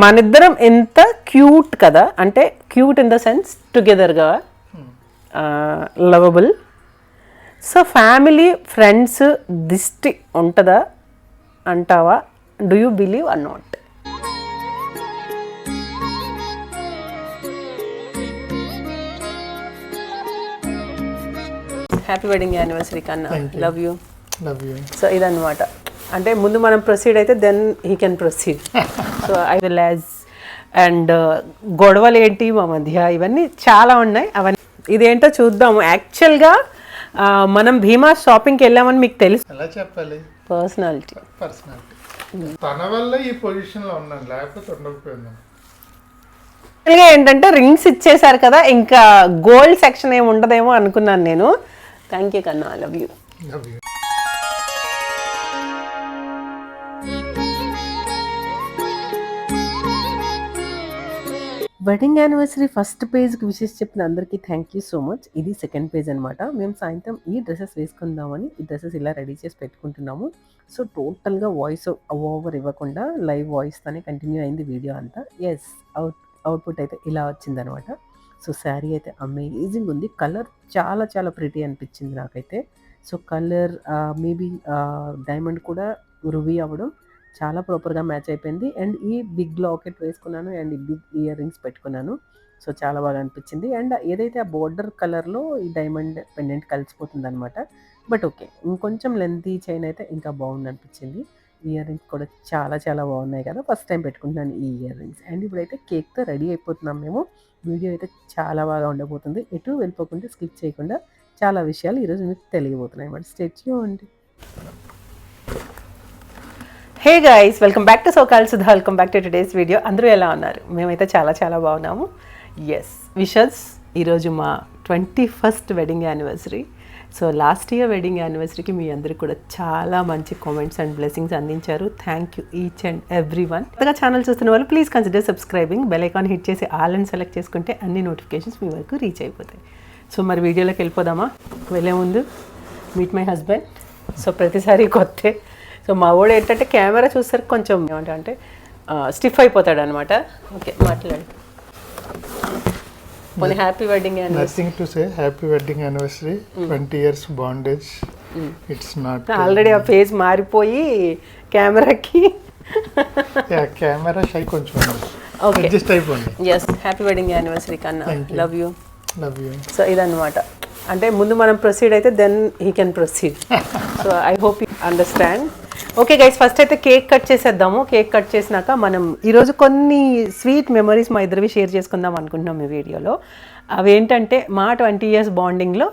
మనిద్దరం ఎంత క్యూట్ కదా, అంటే క్యూట్ ఇన్ ద సెన్స్ టుగెదర్గా లవబుల్. సో ఫ్యామిలీ ఫ్రెండ్స్ దిష్టి ఉంటుందా అంటావా? Do you believe or not? Happy wedding anniversary కన్నా. Love you. సో ఇదన్నమాట. అంటే ముందు మనం ప్రొసీడ్ అయితే then he can proceed. So I will as and గొడవలు ఏంటి మా మధ్య ఇవన్నీ చాలా ఉన్నాయి. అవన్నీ ఇదేంటో చూద్దాము. యాక్చువల్గా మనం భీమా షాపింగ్కి వెళ్ళామని మీకు తెలుసు. ఎలా చెప్పాలి? పర్సనాలిటీ తన వల్ల ఈ పొజిషన్లో ఉన్నాను, లేకపోతే ఉండకపోయింది. ఏంటంటే రింగ్స్ ఇచ్చేసారు కదా, ఇంకా గోల్డ్ సెక్షన్ ఏమి ఉండదేమో అనుకున్నాను నేను. థ్యాంక్ యూ కన్నా. Love you. Wedding anniversary first పేజ్కి విషెస్ చెప్పిన అందరికీ థ్యాంక్ యూ సో మచ్. ఇది సెకండ్ పేజ్ అనమాట. మేము సాయంత్రం ఈ డ్రెస్సెస్ వేసుకుందామని ఈ డ్రెస్సెస్ ఇలా రెడీ చేసి పెట్టుకుంటున్నాము. సో టోటల్గా వాయిస్ ఓవర్ ఇవ్వకుండా లైవ్ వాయిస్తోనే కంటిన్యూ అయింది వీడియో అంతా. ఎస్, అవుట్పుట్ అయితే ఇలా వచ్చిందనమాట. సో శారీ అయితే అమేజింగ్ ఉంది. కలర్ చాలా చాలా ప్రిటీ అనిపించింది నాకైతే. సో కలర్ మేబీ డైమండ్ కూడా రుబీ అవ్వడం చాలా ప్రాపర్గా మ్యాచ్ అయిపోయింది. అండ్ ఈ బిగ్ లాకెట్ వేసుకున్నాను అండ్ ఈ బిగ్ ఇయర్ రింగ్స్ పెట్టుకున్నాను. సో చాలా బాగా అనిపించింది. అండ్ ఏదైతే ఆ బోర్డర్ కలర్లో ఈ డైమండ్ పెండెంట్ కలిసిపోతుంది అనమాట. బట్ ఓకే, ఇంకొంచెం లెంతీ చైన్ అయితే ఇంకా బాగుంది అనిపించింది. ఇయర్ రింగ్స్ కూడా చాలా చాలా బాగున్నాయి కదా, ఫస్ట్ టైం పెట్టుకుంటున్నాను ఈ ఇయర్ రింగ్స్. అండ్ ఇప్పుడైతే కేక్తో రెడీ అయిపోతున్నాం మేము. వీడియో అయితే చాలా బాగా ఉండబోతుంది. ఎటు వెళ్ళిపోకుండా స్కిప్ చేయకుండా చాలా విషయాలు ఈరోజు మీకు తెలియబోతున్నాయి అన్నమాట. Stay tuned. Hey guys, welcome back to SoCal Sudha. Welcome back to today's video. అందరూ ఎలా ఉన్నారు? మేమైతే చాలా చాలా బాగున్నాము. Yes, wishes. ఈరోజు మా 21st wedding anniversary. So last year wedding యానివర్సరీకి మీ అందరికీ కూడా చాలా మంచి కామెంట్స్ అండ్ బ్లెస్సింగ్స్ అందించారు. Thank you each and every one. కొత్తగా ఛానల్ చూస్తున్న వాళ్ళు please consider subscribing. Bell icon hit చేసి ఆల్ అని సెలెక్ట్ చేసుకుంటే అన్ని నోటిఫికేషన్స్ మీ వరకు రీచ్ అయిపోతాయి. సో మరి వీడియోలోకి వెళ్ళిపోదామా? వెళ్ళే ముందు మీట్ మై హస్బెండ్. సో ప్రతిసారి కొత్తే. సో మా వాడు ఏంటంటే కెమెరా చూస్తారు కొంచెం ఏమంటే స్టిఫ్ అయిపోతాడు అనమాట. ఓకే, మాట్లాడు. పోనీ happy wedding anniversary. Nothing to say. Happy wedding anniversary. 20 years bondage. It's not already ఆ ఫేస్ మారిపోయి కెమెరాకి కెమెరా షై కొంచెం ఓకే అడ్జస్ట్ అయిపోయింది. ఎస్, హ్యాపీ వెడ్డింగ్ యానివర్సరీ కన్నా. Love you. Love you. So ఇదన్నమాట. అంటే ముందు మనం ప్రొసీడ్ అయితే then he can proceed. So I hope you understand. Okay guys, first అయితే కేక్ కట్ చేసేద్దాము. కేక్ కట్ చేసినాక మనం ఈరోజు కొన్ని స్వీట్ మెమరీస్ మా ఇద్దరివి షేర్ చేసుకుందాం అనుకుంటున్నాం ఈ వీడియోలో. అవి ఏంటంటే మా 20 years బాండింగ్లో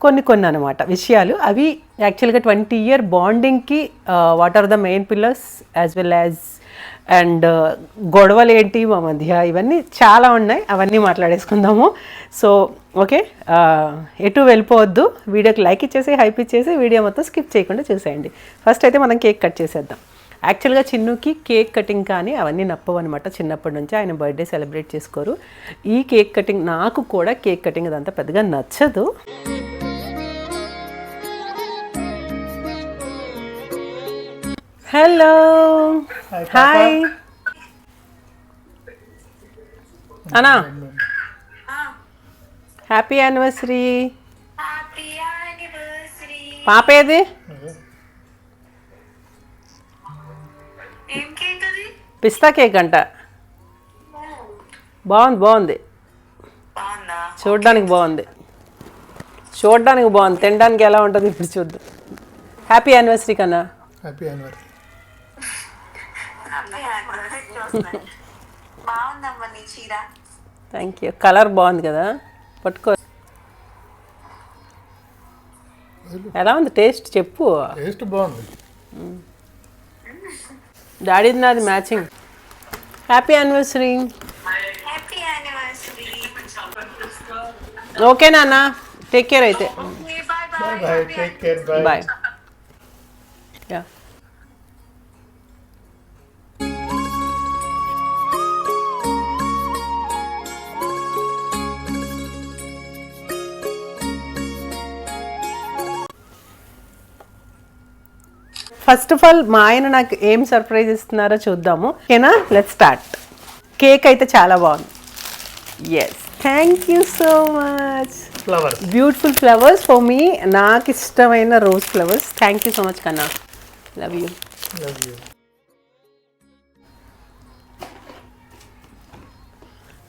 కొన్ని అనమాట విషయాలు. అవి యాక్చువల్గా 20 year బాండింగ్కి what are the main pillars as well as and గొడవలు ఏంటి మా మధ్య ఇవన్నీ చాలా ఉన్నాయి. అవన్నీ మాట్లాడేసుకుందాము. సో ఓకే, ఎటు వెళ్ళిపోవద్దు. వీడియోకి లైక్ ఇచ్చేసి హైప్ ఇచ్చేసి వీడియో మొత్తం స్కిప్ చేయకుండా చూసేయండి. ఫస్ట్ అయితే మనం కేక్ కట్ చేసేద్దాం. యాక్చువల్గా చిన్నుకి కేక్ కటింగ్ కానీ అవన్నీ నప్పవు అనమాట. చిన్నప్పటి నుంచి ఆయన బర్త్డే సెలబ్రేట్ చేసుకోరు. ఈ కేక్ కటింగ్, నాకు కూడా కేక్ కటింగ్ అదంతా పెద్దగా నచ్చదు. హలో, హాయ్ అన్నా. Happy anniversary. పాప ఏది? పిస్తా కేక్ అంట. బాగుంది. చూడడానికి బాగుంది. తినడానికి ఎలా ఉంటుంది ఇప్పుడు చూద్దాం. హ్యాపీ యానివర్సరీ కన్నా. Happy anniversary. Thank you. Colour బాగుంది కదా, పట్టుకో. ఎలా ఉంది టేస్ట్ చెప్పు. టేస్ట్ బాగుంది. డాడీది నాది మ్యాచింగ్. Happy anniversary. ఓకే నాన్న, టేక్ కేర్ అయితే. Bye. Take care. Bye. Yeah. First of all మా ఆయన నాకు ఏం సర్ప్రైజ్ ఇస్తున్నారో చూద్దాము. ఓకేనా, లెట్స్ స్టార్ట్. కేక్ అయితే చాలా బాగుంది. Yes, thank you so much. Flowers, beautiful flowers for me. నాకు ఇష్టమైన rose flowers. Thank you so much కన్నా. Love you. Love you.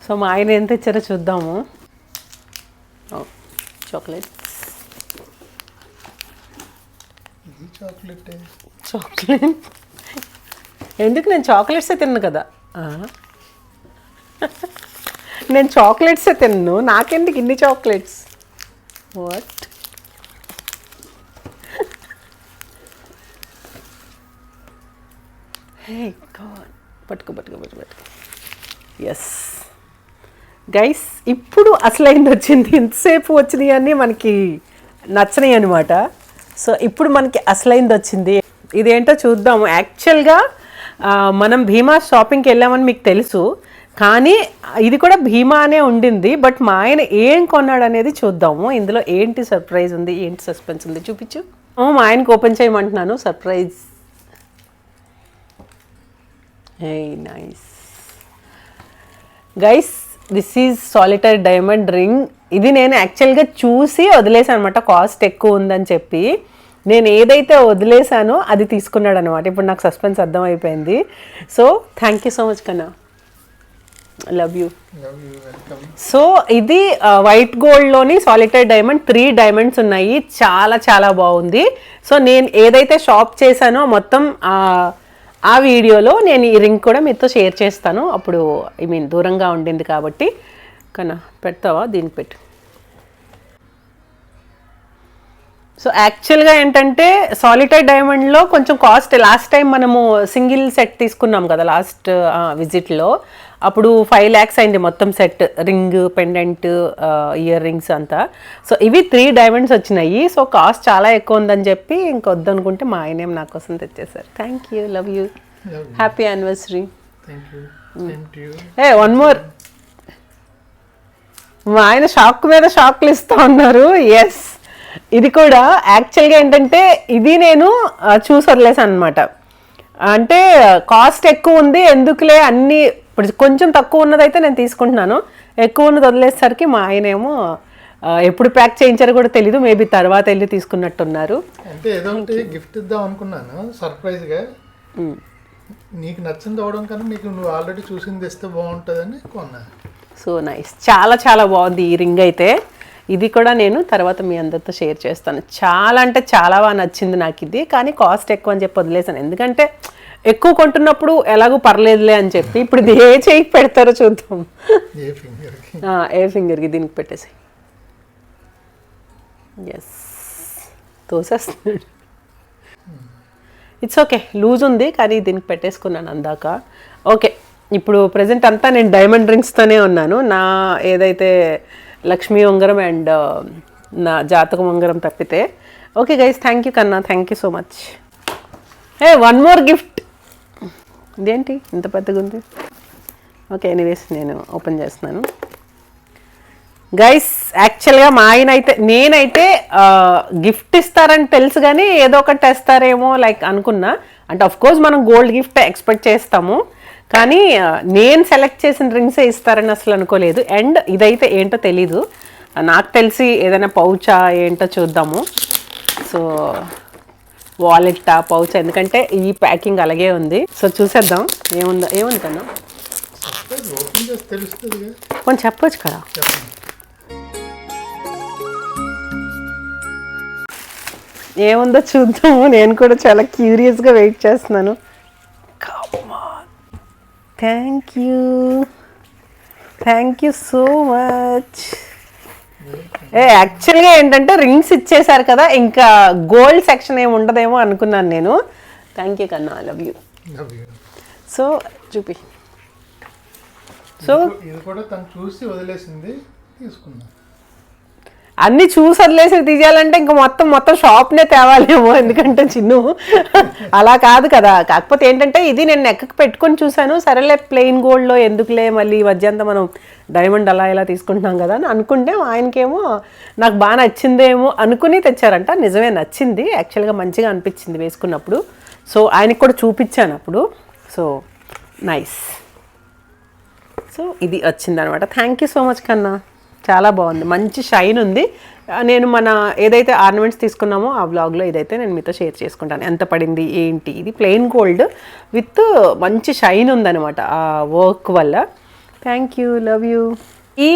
So మా ఆయన ఎంత ఇచ్చారో చూద్దాము. చాక్లెట్. ఇది చాక్లెట్. చాక్లెట్ ఎందుకు? నేను చాక్లెట్సే తిన్ను కదా. నేను చాక్లెట్సే తిన్ను, నాకెందుకు ఇన్ని చాక్లెట్స్? వాట్? హే గాడ్, పట్టుకో. ఎస్ గైస్, ఇప్పుడు అసలైంది వచ్చింది. ఇంతసేపు వచ్చినాయి అన్నీ మనకి నచ్చనాయి అనమాట. సో ఇప్పుడు మనకి అసలైంది వచ్చింది. ఇదేంటో చూద్దాము. యాక్చువల్గా మనం భీమా షాపింగ్కి వెళ్ళామని మీకు తెలుసు, కానీ ఇది కూడా భీమానే ఉండింది. బట్ మా ఆయన ఏం కొన్నాడు అనేది చూద్దాము. ఇందులో ఏంటి సర్ప్రైజ్ ఉంది, ఏంటి సస్పెన్స్ ఉంది చూపించు. మా ఆయనకి ఓపెన్ చేయమంటున్నాను. Surprise. Hey nice guys, this is solitaire diamond ring. ఇది నేను యాక్చువల్గా చూసి వదిలేసాను అనమాట, కాస్ట్ ఎక్కువ ఉందని చెప్పి. నేను ఏదైతే వదిలేసానో అది తీసుకున్నాడు అనమాట. ఇప్పుడు నాకు సస్పెన్స్ అర్థమైపోయింది. So thank you so much కన్నా. Love you. సో ఇది వైట్ గోల్డ్లోని సాలిటరీ డైమండ్, 3 డైమండ్స్ ఉన్నాయి. చాలా చాలా బాగుంది. సో నేను ఏదైతే షాప్ చేశానో మొత్తం ఆ వీడియోలో నేను ఈ రింగ్ కూడా మీతో షేర్ చేస్తాను. అప్పుడు దూరంగా ఉండింది కాబట్టి. కన్నా పెడతావా? దీనికి పెట్టు. సో యాక్చువల్గా ఏంటంటే సాలిటరీ డైమండ్లో కొంచెం కాస్ట్, లాస్ట్ టైం మనము సింగిల్ సెట్ తీసుకున్నాం కదా లాస్ట్ విజిట్లో, అప్పుడు 5 lakhs అయింది మొత్తం set, ring, pendant, ear rings అంతా. సో ఇవి 3 డైమండ్స్ వచ్చినాయి. సో కాస్ట్ చాలా ఎక్కువ ఉందని చెప్పి ఇంకొద్దనుకుంటే మా ఆయనేం నా కోసం తెచ్చేసారు. Thank you. Love you. Happy anniversary. A one more. మా ఆయన షాక్ మీద షాక్లు ఇస్తూ ఉన్నారు. ఎస్, ఇది కూడా యాక్చువల్గా ఏంటంటే ఇది నేను చూసి వదిలేసాను అనమాట. అంటే కాస్ట్ ఎక్కువ ఉంది, ఎందుకులే అన్నీ, ఇప్పుడు కొంచెం తక్కువ ఉన్నదైతే నేను తీసుకుంటున్నాను, ఎక్కువ ఉన్నది వదిలేసరికి మా ఆయన ఏమో ఎప్పుడు ప్యాక్ చేయించారో కూడా తెలీదు, మేబీ తర్వాత వెళ్ళి తీసుకున్నట్టున్నారు. అంటే ఏదో ఒకటి గిఫ్ట్ ఇద్దాం అనుకున్నాను సర్ప్రైజ్గా. నీకు నచ్చింది అవడం కన్నా నీకు నువ్వు ఆల్రెడీ చూసింది ఇస్తే బాగుంటుందని కొన్నా. సో నైస్, చాలా చాలా బాగుంది ఈ రింగ్ అయితే. ఇది కూడా నేను తర్వాత మీ అందరితో షేర్ చేస్తాను. చాలా అంటే చాలా బాగా నచ్చింది నాకు ఇది, కానీ కాస్ట్ ఎక్కువ అని చెప్పి వదిలేసాను. ఎందుకంటే ఎక్కువ కొంటున్నప్పుడు ఎలాగో పర్లేదులే అని చెప్పి. ఇప్పుడు ఇది ఏ చేయికి పెడతారో చూద్దాం. ఏ ఫింగర్కి దీనికి పెట్టేసి. ఎస్, తోసేస్తున్నాడు. ఇట్స్ ఓకే, లూజ్ ఉంది కానీ దీనికి పెట్టేసుకున్నాను అందాక. ఓకే, ఇప్పుడు ప్రజెంట్ అంతా నేను డైమండ్ రింగ్స్తోనే ఉన్నాను. నా ఏదైతే లక్ష్మీ ఉంగరం అండ్ నా జాతకం ఉంగరం తప్పితే. ఓకే గైస్, థ్యాంక్ యూ కన్నా, thank you so much. One more gift. ఇదేంటి ఇంత పెద్దగా ఉంది? ఓకే, ఎనీవేస్ నేను ఓపెన్ చేస్తున్నాను. గైస్ యాక్చువల్గా మా ఆయన అయితే, నేనైతే గిఫ్ట్ ఇస్తారని తెలుసు కానీ ఏదో ఒకటి తెస్తారేమో లైక్ అనుకున్నా. అంటే అఫ్కోర్స్ మనం గోల్డ్ గిఫ్ట్ ఎక్స్పెక్ట్ చేస్తాము, కానీ నేను సెలెక్ట్ చేసిన రింగ్సే ఇస్తారని అసలు అనుకోలేదు. అండ్ ఇదైతే ఏంటో తెలీదు, నాకు తెలిసి ఏదైనా పౌచా ఏంటో చూద్దాము. సో వాలెట్టా, పౌచా, ఎందుకంటే ఈ ప్యాకింగ్ అలాగే ఉంది. సో చూసేద్దాం ఏముంది కన్నా. కొంచెం చెప్పొచ్చు కదా. ఏముందో చూద్దాము. నేను కూడా చాలా క్యూరియస్గా వెయిట్ చేస్తున్నాను. Thank you so much. యాక్చువల్గా ఏంటంటే రింగ్స్ ఇచ్చేసారు కదా, ఇంకా గోల్డ్ సెక్షన్ ఏమి ఉండదేమో అనుకున్నాను నేను. థ్యాంక్ యూ కన్నా, లవ్ యూ. సో చూపి. సో ఇది కూడా తను చూసి వదిలేసింది, తీసుకున్నా. అన్నీ చూసి వదిలేసి తీయాలంటే ఇంకా మొత్తం షాప్నే తేవాలేమో, ఎందుకంటే చిన్ను అలా కాదు కదా. కాకపోతే ఏంటంటే ఇది నేను నెక్కకు పెట్టుకొని చూశాను, సరేలే ప్లెయిన్ గోల్డ్లో ఎందుకులే మళ్ళీ ఈ మధ్య అంతా మనం డైమండ్ అలా ఇలా తీసుకుంటున్నాం కదా అని అనుకుంటే, ఆయనకేమో నాకు బాగా నచ్చిందేమో అనుకుని తెచ్చారంట. నిజమే, నచ్చింది యాక్చువల్గా, మంచిగా అనిపించింది వేసుకున్నప్పుడు. సో ఆయనకి కూడా చూపించాను అప్పుడు. So nice. సో ఇది వచ్చిందనమాట. థ్యాంక్ యూ సో మచ్ కన్నా, చాలా బాగుంది, మంచి షైన్ ఉంది. నేను మన ఏదైతే ఆర్నమెంట్స్ తీసుకున్నామో ఆ వ్లాగ్లో ఇదైతే నేను మీతో షేర్ చేసుకుంటాను, ఎంత పడింది ఏంటి. ఇది ప్లెయిన్ గోల్డ్ విత్ మంచి షైన్ ఉందనమాట ఆ వర్క్ వల్ల. Thank you, love you. ఈ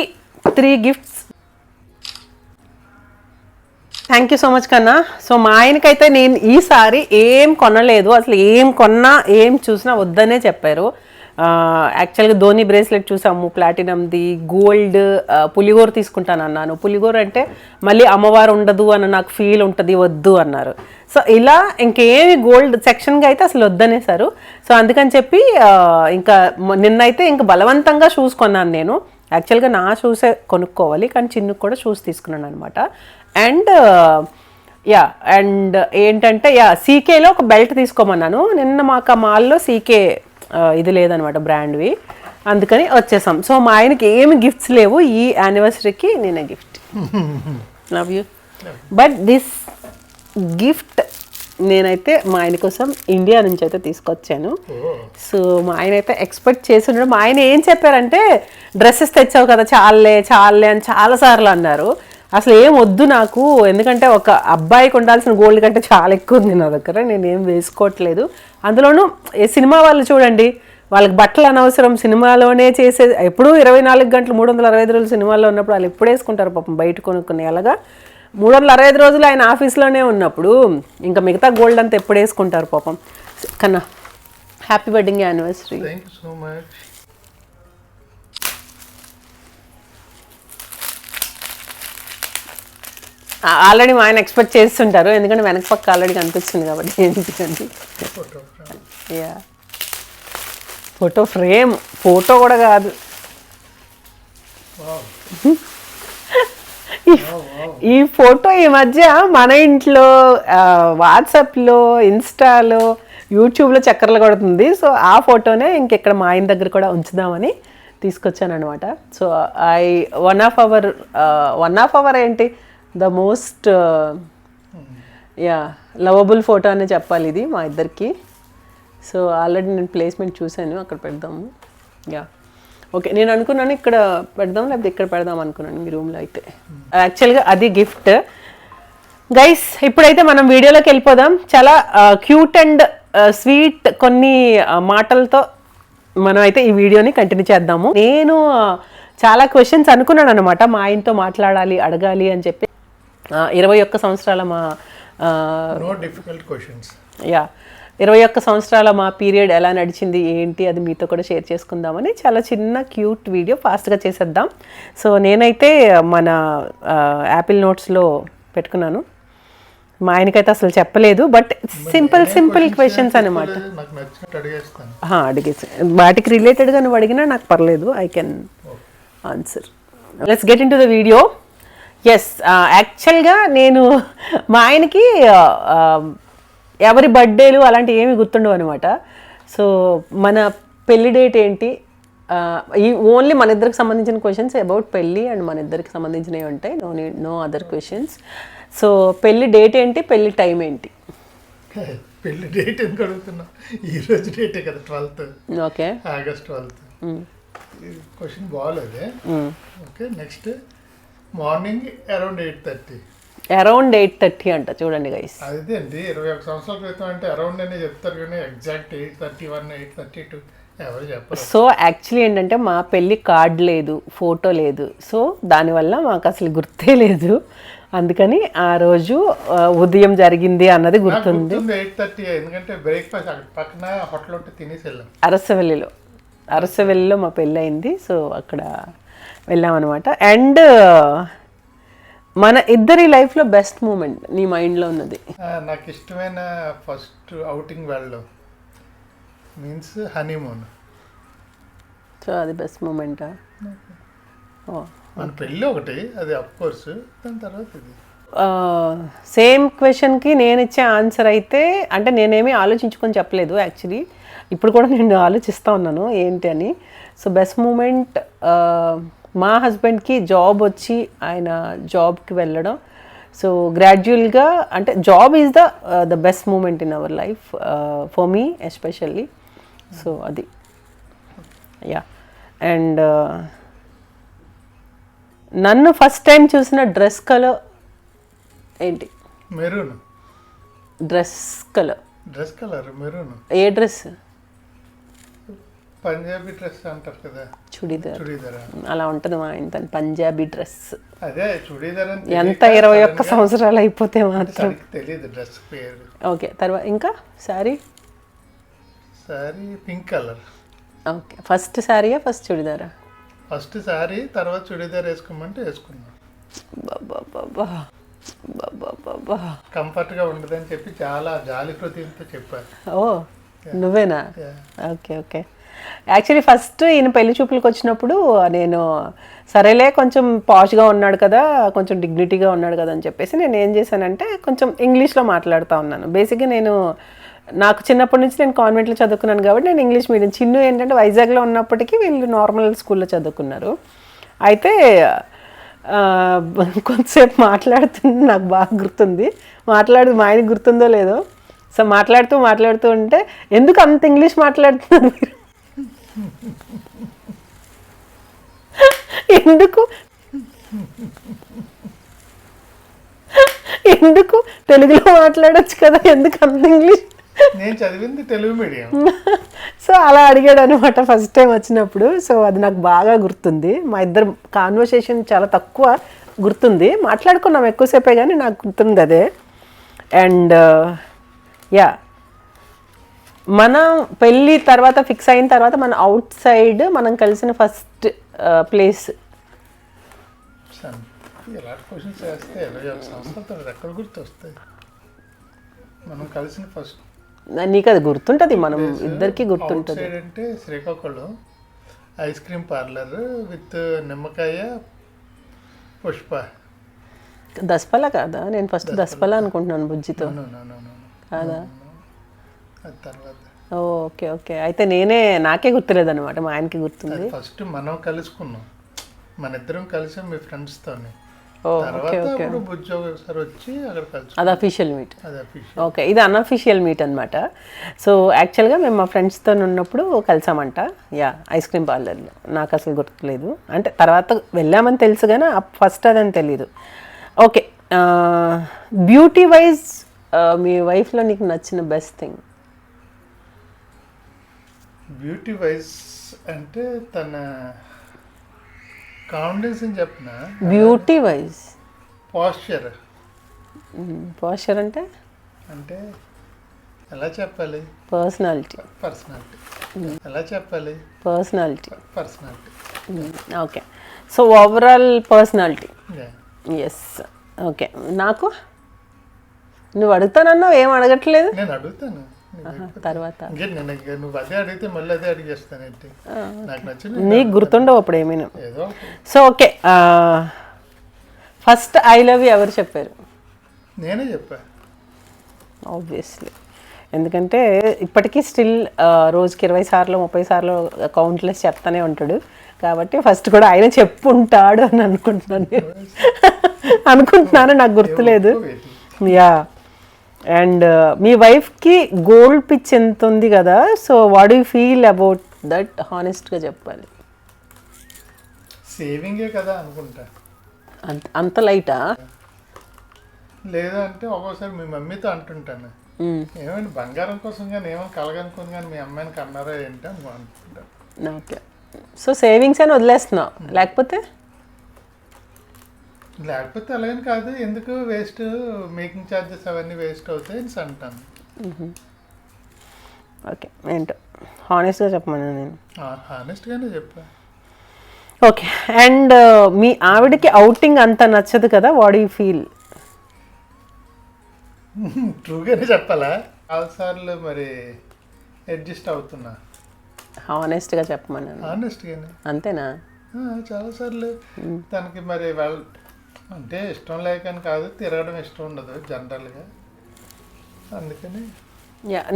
3 gifts thank you so much కన్నా. సో మా ఆయనకైతే నేను ఈసారి ఏం కొనలేదు, అసలు ఏం కొన్నా ఏం చూసినా వద్దనే చెప్పారు. యాక్చువల్గా ధోని బ్రేస్లెట్ చూసాము ప్లాటినంది, గోల్డ్, పులిగోర తీసుకుంటాను అన్నాను. పులిగోర అంటే మళ్ళీ అమ్మవారు ఉండదు అని నాకు ఫీల్ ఉంటుంది, వద్దు అన్నారు. సో ఇలా ఇంకేమి గోల్డ్ సెక్షన్గా అయితే అసలు వద్దనేసారు. సో అందుకని చెప్పి ఇంకా నిన్నైతే ఇంకా బలవంతంగా షూస్ కొన్నాను నేను. యాక్చువల్గా నా షూసే కొనుక్కోవాలి, కానీ చిన్నుకు కూడా షూస్ తీసుకున్నాను అనమాట. అండ్ అండ్ ఏంటంటే సీకేలో ఒక బెల్ట్ తీసుకోమన్నాను. నిన్న మాకు ఆ మాల్లో సీకే ఇది లేదనమాట బ్రాండ్వి, అందుకని వచ్చేసాం. సో మా ఆయనకి ఏమి గిఫ్ట్స్ లేవు, ఈ యానివర్సరీకి నేనే gift. Love you. But this gift నేనైతే మా ఆయన కోసం ఇండియా నుంచి అయితే తీసుకొచ్చాను. సో మా ఆయన అయితే ఎక్స్పెక్ట్ చేసి ఉండడం. మా ఆయన ఏం చెప్పారంటే, డ్రెస్సెస్ తెచ్చావు కదా చాలే చాలే అని చాలాసార్లు అన్నారు. అసలు ఏం వద్దు నాకు, ఎందుకంటే ఒక అబ్బాయికి ఉండాల్సిన గోల్డ్ కంటే చాలా ఎక్కువ ఉంది నా దగ్గర, నేనేం వేసుకోవట్లేదు. అందులోనూ సినిమా వాళ్ళు చూడండి, వాళ్ళకి బట్టలు అనవసరం, సినిమాలోనే చేసే ఎప్పుడూ 24 గంటలు 365 రోజులు సినిమాల్లో ఉన్నప్పుడు వాళ్ళు ఎప్పుడు వేసుకుంటారు పాపం బయట కొనుక్కునే. అలాగా 365 రోజులు ఆయన ఆఫీస్లోనే ఉన్నప్పుడు ఇంకా మిగతా గోల్డ్ అంతా ఎప్పుడు వేసుకుంటారు పాపం. కన్నా happy wedding anniversary. Thank you so much. Already మా ఆయన ఎక్స్పెక్ట్ చేస్తుంటారు, ఎందుకంటే వెనక పక్క ఆల్రెడీ కనిపిస్తుంది కాబట్టి. ఏంటి యా ఫోటో ఫ్రేమ్, ఫోటో కూడా కాదు, ఈ ఫోటో ఈ మధ్య మన ఇంట్లో వాట్సాప్లో, ఇన్స్టాలో, యూట్యూబ్లో చక్కర్లు కొడుతుంది. సో ఆ ఫోటోనే ఇంకెక్కడ మా ఆయన దగ్గర కూడా ఉంచుదామని తీసుకొచ్చాను అనమాట. సో వన్ ఆఫ్ అవర్ ఏంటి ద మోస్ట్ లవబుల్ ఫోటో అనే చెప్పాలి ఇది మా ఇద్దరికి. సో ఆల్రెడీ నేను ప్లేస్మెంట్ చూశాను, అక్కడ పెడదాము. ఓకే, నేను అనుకున్నాను ఇక్కడ పెడదాం లేకపోతే ఇక్కడ పెడదాం అనుకున్నాను మీ రూమ్లో అయితే. యాక్చువల్గా అది గిఫ్ట్. గైస్ ఇప్పుడైతే మనం వీడియోలోకి వెళ్ళిపోదాం. చాలా క్యూట్ అండ్ స్వీట్ కొన్ని మాటలతో మనం అయితే ఈ వీడియోని కంటిన్యూ చేద్దాము. నేను చాలా క్వశ్చన్స్ అనుకున్నాను అనమాట, మా ఆయనతో మాట్లాడాలి, అడగాలి అని చెప్పి. 21 సంవత్సరాల మా 21 సంవత్సరాల మా పీరియడ్ ఎలా నడిచింది ఏంటి అది మీతో కూడా షేర్ చేసుకుందామని చాలా చిన్న క్యూట్ వీడియో ఫాస్ట్గా చేసేద్దాం. సో నేనైతే మన యాపిల్ నోట్స్లో పెట్టుకున్నాను, మా ఆయనకైతే అసలు చెప్పలేదు. బట్ సింపుల్ క్వశ్చన్స్ అనమాట, అడిగేసి వాటికి రిలేటెడ్గా నువ్వు అడిగినా నాకు పర్లేదు, I can answer. Let's get into the video. Yes, యాక్చువల్గా నేను మా ఆయనకి ఎవరి బర్త్డేలు అలాంటివి ఏమి గుర్తుండవు అనమాట. సో మన పెళ్లి డేట్ ఏంటి, ఈ ఓన్లీ మన ఇద్దరికి సంబంధించిన క్వశ్చన్స్ అబౌట్ పెళ్ళి అండ్ మన ఇద్దరికి సంబంధించినవి ఉంటాయి, నో అదర్ క్వశ్చన్స్. సో పెళ్లి డేట్ ఏంటి, పెళ్లి టైం ఏంటి? పెళ్లి డేట్ ఎందుకు అడుగుతున్నా, ఈ రోజు డేటే కదా 12th. Okay, August 12th. Question బాగాలేదే. Okay, next morning around 8:30. Around 8:30 అంట, చూడండి గైస్. అదే అండి, 21 సంవత్సరాల క్రితం అంటే అరౌండ్ అనే చెప్తారు కానీ ఎగ్జాక్ట్ 8:31, 8:32 ఎవరు చెప్పరు. సో యాక్చువల్లీ ఏంటంటే మా పెళ్ళి కార్డ్ లేదు, ఫోటో లేదు, సో దానివల్ల మాకు అసలు గుర్తే లేదు. అందుకని ఆ రోజు ఉదయం జరిగింది అన్నది గుర్తుంది. 8:30, ఎందుకంటే బ్రేక్ఫాస్ట్ పక్కన హోటల్ ఉంటే తినేసి వెళ్ళాం. అరసవెల్లిలో మా పెళ్ళి అయింది. సో అక్కడ వెళ్ళామన్నమాట. అండ్ మన ఇద్దరి లైఫ్లో బెస్ట్ మూమెంట్ నీ మైండ్లో ఉన్నది? నాకు ఇష్టమైన ఫస్ట్ అవుటింగ్ వెళ్ళడం మీన్స్ హనీమూన్. సో అది బెస్ట్ మూమెంటా? మన పెళ్ళి ఒకటి, అది అఫ్ కోర్స్, దాని తర్వాత ఇది. సేమ్ క్వశ్చన్కి నేను ఇచ్చే ఆన్సర్ అయితే, అంటే నేనేమీ ఆలోచించుకొని చెప్పలేదు యాక్చువల్లీ, ఇప్పుడు కూడా నేను ఆలోచిస్తూ ఉన్నాను ఏంటి అని. సో బెస్ట్ మూమెంట్ మా హస్బెండ్కి జాబ్ వచ్చి ఆయన జాబ్కి వెళ్ళడం. సో గ్రాడ్యువల్గా అంటే job is the best moment in our life for me especially. So అది అండ్ నన్ను ఫస్ట్ టైం చూసిన డ్రెస్ కలర్ ఏంటి? మెరూన్. Dress colour maroon. ఏ డ్రెస్? పంజాబీ డ్రెస్ అంటారు కదా, చుడీదార్. చుడీదార్ అలా ఉంటుంది మా ఇంత పంజాబీ డ్రెస్. అదే చుడీదార్ అని ఎంత 21 సంవత్సరాలు అయిపోతే మాత్రం తెలియదు డ్రెస్ పేరు. ఓకే, తర్వాత ఇంకా sari pink colour. Okay, first శారీయా ఫస్ట్ చుడిదారా? ఫస్ట్ శారీ, తర్వాత చుడీదార్ వేసుకోమంటే వేసుకున్నాను. కంఫర్ట్గా ఉండదని చెప్పి చాలా జాలి హృదయంతో చెప్పారు. ఓ నువ్వేనా? Okay okay. యాక్చువల్లీ ఫస్ట్ ఈయన పెళ్లి చూపులకు వచ్చినప్పుడు నేను సరేలే కొంచెం పాష్గా ఉన్నాడు కదా, కొంచెం డిగ్నిటీగా ఉన్నాడు కదా అని చెప్పేసి నేను ఏం చేశానంటే కొంచెం ఇంగ్లీష్లో మాట్లాడుతూ ఉన్నాను. బేసిక్గా నాకు చిన్నప్పటి నుంచి నేను కాన్వెంట్లో చదువుకున్నాను కాబట్టి నేను ఇంగ్లీష్ మీడియం. చిన్ను ఏంటంటే వైజాగ్లో ఉన్నప్పటికీ వీళ్ళు నార్మల్ స్కూల్లో చదువుకున్నారు. అయితే కొంతసేపు మాట్లాడుతుంది, నాకు బాగా గుర్తుంది. మా ఆయనకి గుర్తుందో లేదో. సో మాట్లాడుతూ ఉంటే ఎందుకు అంత ఇంగ్లీష్ మాట్లాడుతున్నారు మీరు, ఎందుకు తెలుగులో మాట్లాడొచ్చు కదా, ఎందుకు అంత ఇంగ్లీష్? నేను చదివింది తెలుగు మీడియం. సో అలా అడిగాడు అనమాట ఫస్ట్ టైం వచ్చినప్పుడు. సో అది నాకు బాగా గుర్తుంది. మా ఇద్దరు కాన్వర్సేషన్ చాలా తక్కువ గుర్తుంది, మాట్లాడుకున్నాం ఎక్కువసేపే కానీ నాకు గుర్తుంది అదే. అండ్ యా, మనం పెళ్ళి తర్వాత ఫిక్స్ అయిన తర్వాత మన అవుట్ సైడ్ మనం కలిసిన ఫస్ట్ ప్లేస్. ఇలాంటి క్వశ్చన్స్ వేస్తే 21 సంవత్సరాల తర్వాత ఎక్కడ గుర్తొస్తాయి? మనం కలిసిన ఫస్ట్. నీకు అది గుర్తుంటుంది, మనం ఇద్దరికి గుర్తుంటుంది. అంటే Srikakulam ice cream parlour with నిమ్మకాయ పుష్ప. దసపల కాదా? నేను ఫస్ట్ దసపల అనుకుంటున్నాను బుజ్జితో. కాదా? తర్వాత ఓకే ఓకే. అయితే నాకే గుర్తులేదు అనమాట, మా ఆయనకి గుర్తుంది. ఫస్ట్ మనం కలుసుకున్నాం, మన ఇద్దరం కలిసాం మీ ఫ్రెండ్స్తోని. అది అఫీషియల్ మీట్. ఓకే, ఇది అన్అఫీషియల్ మీట్ అనమాట. సో యాక్చువల్గా మేము మా ఫ్రెండ్స్తో ఉన్నప్పుడు కలిసామంట. యా, ఐస్ క్రీమ్ పార్లర్లో. నాకు అసలు గుర్తులేదు, అంటే తర్వాత వెళ్ళామని తెలుసు కానీ ఫస్ట్ అదని తెలీదు. ఓకే, బ్యూటీ వైజ్ మీ వైఫ్లో నీకు నచ్చిన బెస్ట్ థింగ్? బ్యూటీ వైజ్ అంటే తన కాన్ఫిడెన్స్ అని చెప్పిన. Beauty wise posture. పోస్చర్ అంటే ఎలా చెప్పాలి? పర్సనాలిటీ. ఎలా చెప్పాలి? Personality. Okay, so overall personality. Yes. Okay, నాకు నువ్వు అడుగుతానన్నావు, ఏం అడగట్లేదు. నేను అడుగుతాను తర్వాత. నువ్వు అదే అడిగితే మళ్ళీ అదే అడిగేస్తానంటే నాకు నచ్చింది. నీకు గుర్తుండవు అప్పుడు ఏమైనా. So okay, first I love you ఎవరు చెప్పారు? నేనే చెప్పా. ఆబ్వియస్లీ, ఎందుకంటే ఇప్పటికీ స్టిల్ రోజుకి 20 సార్లు 30 సార్లు కౌంట్లెస్ చెప్తానే ఉంటాడు కాబట్టి ఫస్ట్ కూడా ఆయన చెప్పుంటాడు అని అనుకుంటున్నాను, నాకు గుర్తులేదు. యా. అండ్ మీ వైఫ్కి గోల్డ్ పిచ్ ఎంత ఉంది కదా, so what you feel about that? హానెస్ట్గా చెప్పాలి. సేవింగే కదా అనుకుంటా. అంత లైటా? లేదా అంటే ఒక్కోసారి మీ మమ్మీతో అంటుంటాను, ఏమైనా బంగారం కోసం కానీ ఏమైనా కలగనుకుని కానీ మీ అమ్మాయిని కన్నారా ఏంటి అని అనుకుంటాను. ఓకే, సో సేవింగ్స్ అని వదిలేస్తున్నావు? లేకపోతే అలాగని కాదు, ఎందుకు వేస్ట్, మేకింగ్ ఛార్జెస్ అవన్నీ వేస్ట్ అవుతాయి అని అంటాను. ఓకే, ఏంటో హానెస్ట్గా చెప్పమన్నా నేను. హానెస్ట్గానే చెప్పా. ఓకే, అండ్ మీ ఆవిడకి అవుటింగ్ అంత నచ్చదు కదా, వాట్ యూ ఫీల్? ట్రూగానే చెప్పాలా? చాలాసార్లు మరి అడ్జస్ట్ అవుతున్నా. హానెస్ట్గా చెప్పమన్నా. హానెస్ట్గానే. అంతేనా? చాలాసార్లు తనకి మరి అంటే ఇష్టం లేకని కాదు, తిరగడం ఇష్టం ఉండదు జనరల్గా, అందుకని.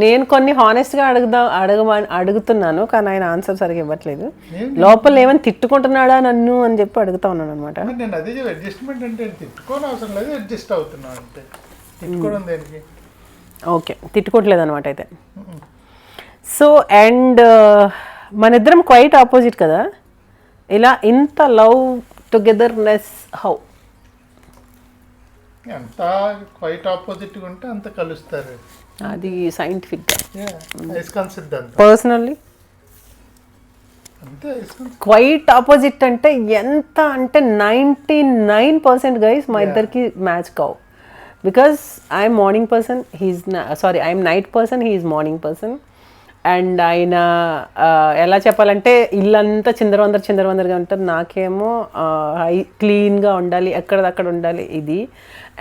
నేను కొన్ని హానెస్ట్గా అడుగుతున్నాను కానీ ఆయన ఆన్సర్ సరిగ్గా ఇవ్వట్లేదు. లోపల ఏమైనా తిట్టుకుంటున్నాడా నన్ను అని చెప్పి అడుగుతా ఉన్నాను అనమాట. నేను అదే అడ్జస్ట్మెంట్ అంటే తిట్టుకోని అవసరం లేదు, అడ్జస్ట్ అవుతున్నా అంటే. తిట్టుకోవడం దేనికి? ఓకే, తిట్టుకోవట్లేదు అనమాట అయితే. సో అండ్ మన ఇద్దరం క్వైట్ ఆపోజిట్ కదా. ఇలా ఇంత లవ్ టుగెదర్నెస్ హౌ? ఎంత క్వైట్ ఆపోజిట్గా ఉంటే అంత కలుస్తారు. అది సైంటిఫిక్గా. అయస్కాంత సిద్ధాంతం. పర్సనల్లీ అంతే అయస్కాంత. క్వైట్ ఆపోజిట్ అంటే ఎంత అంటే 99% గైస్ మా ఇద్దరికి మ్యాచ్ కావు. Because I'm morning person, I'm night person, he is morning person. And ఆయన ఎలా చెప్పాలంటే ఇల్లంతా చిందరవందరగా ఉంటారు, నాకేమో క్లీన్గా ఉండాలి, ఎక్కడదక్కడ ఉండాలి ఇది.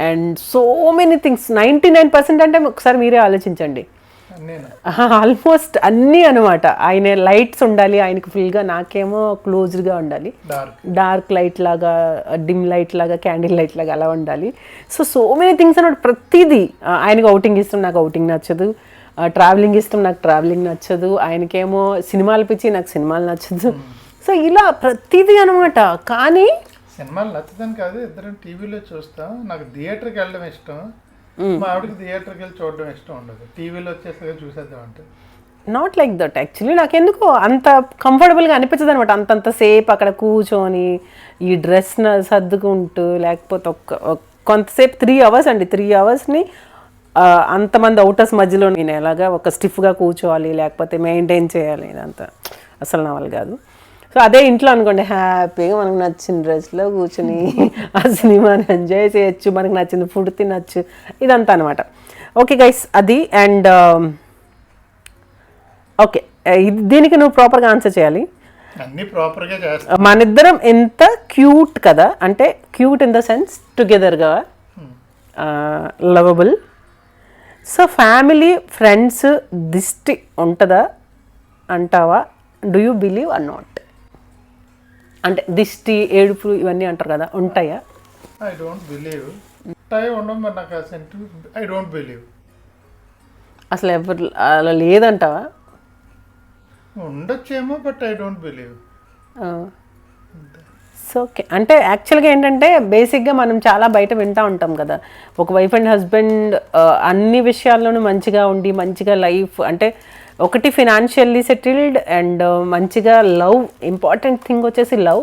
అండ్ సో మెనీ థింగ్స్ 99% అంటే ఒకసారి మీరే ఆలోచించండి. ఆల్మోస్ట్ అన్నీ అనమాట. ఆయన లైట్స్ ఉండాలి ఆయనకి ఫుల్గా, నాకేమో క్లోజ్డ్గా ఉండాలి, డార్క్ లైట్ లాగా, డిమ్ లైట్ లాగా, క్యాండిల్ లైట్ లాగా అలా ఉండాలి. సో మెనీ థింగ్స్ అనమాట. ప్రతిదీ ఆయనకు అవుటింగ్ ఇష్టం, నాకు అవుటింగ్ నచ్చదు. ట్రావెలింగ్ ఇష్టం, నాకు ట్రావెలింగ్ నచ్చదు. ఆయనకేమో సినిమాలు పిచ్చి, నాకు సినిమాలు నచ్చదు. సో ఇలా ప్రతిదీ అనమాట. కానీ సినిమాలు నచ్చదని కాదు, ఇద్దరం టీవీలో చూస్తాం. నాకు థియేటర్కి వెళ్ళడం ఇష్టం, మా ఆవిడకి థియేటర్కి వెళ్ళి చూడడం ఇష్టం ఉండదు. టీవీలో వచ్చేసరికి చూసేద్దాం అంటే నాట్ లైక్ దట్. యాక్చువల్లీ నాకెందుకో అంత కంఫర్టబుల్గా అనిపించదు అనమాట. అంతంతసేపు అక్కడ కూర్చొని ఈ డ్రెస్ సర్దుకుంటూ, లేకపోతే కొంతసేపు 3 hours అండి, 3 hours అంతమంది అవుటర్స్ మధ్యలో నేను ఎలాగా ఒక స్టిఫ్గా కూర్చోవాలి, లేకపోతే మెయింటైన్ చేయాలి, ఇదంతా అసలు నా వల్ల కాదు. సో అదే ఇంట్లో అనుకోండి, హ్యాపీగా మనకు నచ్చిన డ్రెస్లో కూర్చొని ఆ సినిమాని ఎంజాయ్ చేయొచ్చు, మనకు నచ్చిన ఫుడ్ తినచ్చు, ఇదంతా అనమాట. ఓకే గైస్, అది. అండ్ ఓకే, దీనికి నువ్వు ప్రాపర్గా ఆన్సర్ చేయాలి. అన్ని ప్రాపర్గా చేస్తా. మనిద్దరం ఎంత క్యూట్ కదా, అంటే క్యూట్ ఇన్ ద సెన్స్ టుగెదర్గా, లవబుల్. సో ఫ్యామిలీ ఫ్రెండ్స్ దిష్టి ఉంటుందా అంటావా? Do you believe or not? అంటే దిష్టి, ఏడుపు ఇవన్నీ అంటారు కదా, ఉంటాయా? I don't believe. ఉంటాయి ఉండవు, మరి నాకు ఐ డోంట్ బిలీవ్. అసలు ఎవరు అలా లేదంటావా? ఉండొచ్చేమో, but I don't believe. So okay, అంటే యాక్చువల్గా ఏంటంటే బేసిక్గా మనం చాలా బయట వింటూ ఉంటాం కదా, ఒక వైఫ్ అండ్ హస్బెండ్ అన్ని విషయాల్లోనూ మంచిగా ఉండి, మంచిగా లైఫ్ అంటే ఒకటి ఫినాన్షియల్లీ సెటిల్డ్ అండ్ మంచిగా లవ్, ఇంపార్టెంట్ థింగ్ వచ్చేసి లవ్.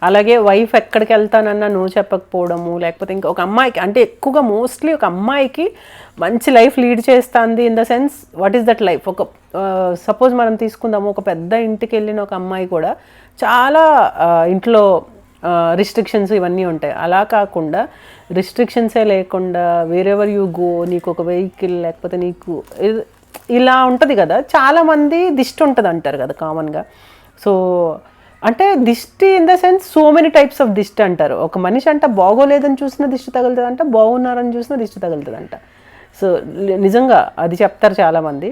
అలాగే వైఫ్ ఎక్కడికి వెళ్తానన్నా నువ్వు చెప్పకపోవడము, లేకపోతే ఇంకా ఒక అమ్మాయికి అంటే ఎక్కువగా మోస్ట్లీ ఒక అమ్మాయికి మంచి లైఫ్ లీడ్ చేస్తుంది. In the sense what is that life? ఒక సపోజ్ మనం తీసుకుందాము, ఒక పెద్ద ఇంటికి వెళ్ళిన ఒక అమ్మాయి కూడా చాలా ఇంట్లో రిస్ట్రిక్షన్స్ ఇవన్నీ ఉంటాయి. అలా కాకుండా రిస్ట్రిక్షన్సే లేకుండా వేరెవర్ యూ గో, నీకు ఒక వెహికల్, లేకపోతే నీకు ఇలా ఉంటుంది కదా. చాలామంది దిష్టి ఉంటుంది అంటారు కదా కామన్గా. సో అంటే దిష్టి in the sense so many types of దిష్టి అంటారు. ఒక మనిషి అంట బాగోలేదని చూసినా దిష్టి తగులుతుందంట, బాగున్నారని చూసినా దిష్టి తగులుతుందంట. సో నిజంగా అది చెప్తారు చాలామంది.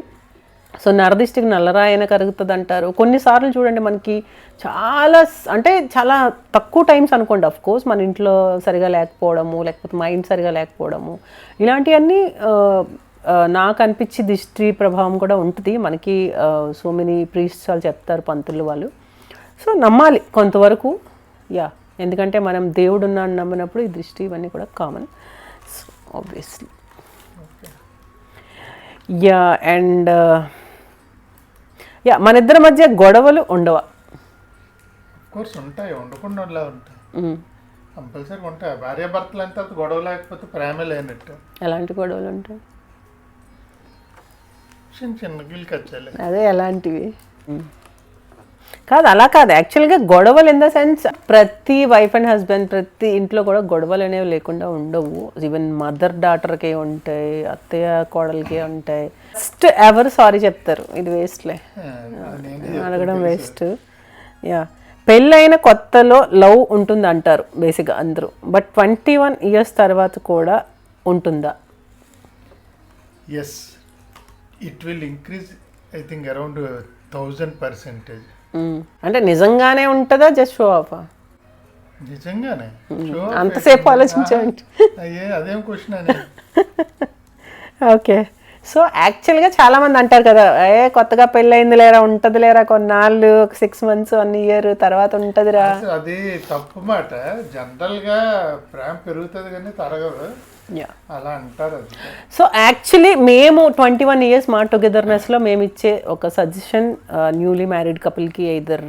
సో నరదిష్టికి నల్లరాయన కరుగుతుంది అంటారు. కొన్నిసార్లు చూడండి మనకి చాలా అంటే చాలా తక్కువ టైమ్స్ అనుకోండి, ఆఫ్ కోర్స్ మన ఇంట్లో సరిగా లేకపోవడము, లేకపోతే మైండ్ సరిగా లేకపోవడము, ఇలాంటివన్నీ నాకు అనిపించి దిష్టి ప్రభావం కూడా ఉంటుంది మనకి. సో మెనీ ప్రీస్ట్స్ వాళ్ళు చెప్తారు, పంతులు వాళ్ళు. సో నమ్మాలి కొంతవరకు, యా. ఎందుకంటే మనం దేవుడు ఉన్నాడు నమ్మినప్పుడు ఈ దృష్టి ఇవన్నీ కూడా common. So obviously yeah. And yeah, మన ఇద్దరి మధ్య గొడవలు ఉండవా? కోర్స్ ఉంటాయి, ఉండకుండా ఉంటాయి, కంపల్సరీ ఉంటాయి. భార్యాభర్తలు అంటే గొడవ లేకపోతే ప్రేమ లేనట్టు. ఎలాంటి గొడవలు ఉంటాయి? చిన్న గిల్కచ్చాలి. అదే ఎలాంటివి కాదు, అలా కాదు. యాక్చువల్గా గొడవలు ఇన్ ద సెన్స్ ప్రతి వైఫ్ అండ్ హస్బెండ్ ప్రతి ఇంట్లో కూడా గొడవలు అనేవి లేకుండా ఉండవు. ఈవెన్ మదర్ డాటర్కే ఉంటాయి, అత్తయ్య కోడలకే ఉంటాయి. ఫస్ట్ ఎవరు సారీ చెప్తారు? ఇది వేస్ట్లే, అడగడం వేస్ట్. యా, పెళ్ళైన కొత్తలో లవ్ ఉంటుంది అంటారు బేసిక్గా అందరూ, బట్ 21 years తర్వాత కూడా ఉంటుందా? Yes, it will increase I think around 1000%. అంటే నిజంగానే ఉంటుందా, జస్ట్ షో ఆఫ్? నిజంగానే అంతసేపు ఆలోచించండి. అదేం క్వశ్చన్ అని. ఓకే, సో యాక్చువల్గా చాలామంది అంటారు కదా, కొత్తగా పెళ్ళయింది లేరా, ఉంటుంది లేరా కొన్నాళ్ళు, 6 months 1 year తర్వాత ఉంటుందిరా. అది తప్పు మాట. జనరల్గా ప్రేమ పెరుగుతుంది కానీ తరగదు, అలా అంటారు. సో యాక్చువల్లీ మేము 21 years మా టుగెదర్నెస్లో మేము ఇచ్చే ఒక సజెషన్ న్యూలీ మ్యారీడ్ కపుల్కి, ఎయిదర్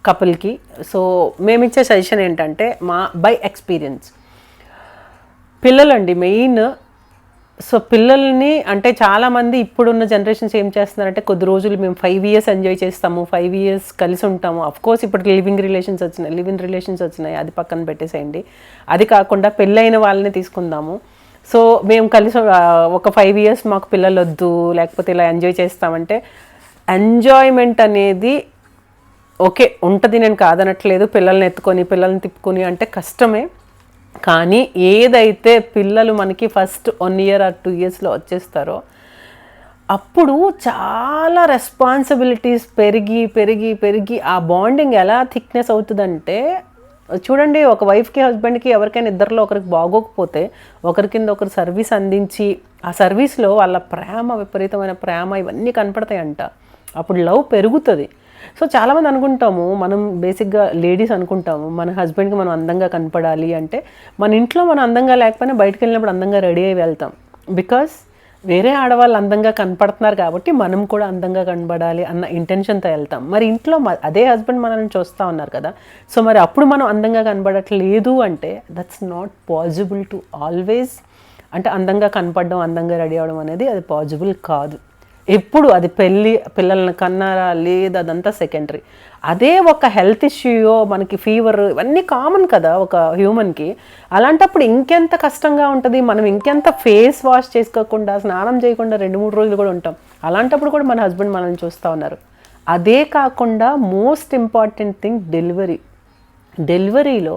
కపుల్కి. సో మేమిచ్చే సజెషన్ ఏంటంటే బై ఎక్స్పీరియన్స్ పిల్లలండి మెయిన్. సో పిల్లల్ని అంటే చాలామంది ఇప్పుడున్న జనరేషన్స్ ఏం చేస్తున్నారంటే కొద్ది రోజులు మేము 5 years ఎంజాయ్ చేస్తాము, 5 years కలిసి ఉంటాము. అఫ్కోర్స్ ఇప్పుడు లివ్ ఇన్ రిలేషన్స్ వచ్చినాయి, అది పక్కన పెట్టేసేయండి. అది కాకుండా పెళ్ళైన వాళ్ళని తీసుకుందాము. సో మేము కలిసి ఒక 5 years మాకు పిల్లలు వద్దు, లేకపోతే ఇలా ఎంజాయ్ చేస్తామంటే ఎంజాయ్మెంట్ అనేది ఓకే ఉంటుంది, నేను కాదనట్లేదు. పిల్లల్ని ఎత్తుకొని పిల్లల్ని తిప్పుకొని అంటే కష్టమే. కానీ ఏదైతే పిల్లలు మనకి ఫస్ట్ 1 year or 2 yearsలో వచ్చేస్తారో అప్పుడు చాలా రెస్పాన్సిబిలిటీస్ పెరిగి పెరిగి పెరిగి ఆ బాండింగ్ ఎలా థిక్నెస్ అవుతుందంటే చూడండి, ఒక వైఫ్కి హస్బెండ్కి ఎవరికైనా ఇద్దరిలో ఒకరికి బాగోకపోతే ఒకరి కింద ఒకరు సర్వీస్ అందించి ఆ సర్వీస్లో వాళ్ళ ప్రేమ, విపరీతమైన ప్రేమ ఇవన్నీ కనపడతాయంట. అప్పుడు లవ్ పెరుగుతుంది. సో చాలామంది అనుకుంటాము, మనం బేసిక్గా లేడీస్ అనుకుంటాము మన హస్బెండ్కి మనం అందంగా కనపడాలి అంటే మన ఇంట్లో మనం అందంగా లేకపోయినా బయటకు వెళ్ళినప్పుడు అందంగా రెడీ అయ్యి వెళ్తాం. బికాస్ వేరే ఆడవాళ్ళు అందంగా కనపడుతున్నారు కాబట్టి మనం కూడా అందంగా కనపడాలి అన్న ఇంటెన్షన్తో వెళ్తాం. మరి ఇంట్లో అదే హస్బెండ్ మనల్ని చూస్తూ ఉన్నారు కదా, సో మరి అప్పుడు మనం అందంగా కనపడట్లేదు అంటే that's not possible to always. అంటే అందంగా కనపడడం, అందంగా రెడీ అవ్వడం అనేది అది పాసిబుల్ కాదు. ఎప్పుడు అది పిల్లల్ని కన్నారా లేదా అదంతా సెకండరీ. అదే ఒక హెల్త్ ఇష్యూయో, మనకి ఫీవర్ ఇవన్నీ కామన్ కదా ఒక హ్యూమన్కి. అలాంటప్పుడు ఇంకెంత కష్టంగా ఉంటుంది. మనం ఇంకెంత ఫేస్ వాష్ చేసుకోకుండా, స్నానం చేయకుండా 2-3 రోజులు కూడా ఉంటాం. అలాంటప్పుడు కూడా మన హస్బెండ్ మనల్ని చూస్తూ ఉన్నారు. అదే కాకుండా మోస్ట్ ఇంపార్టెంట్ థింగ్ డెలివరీలో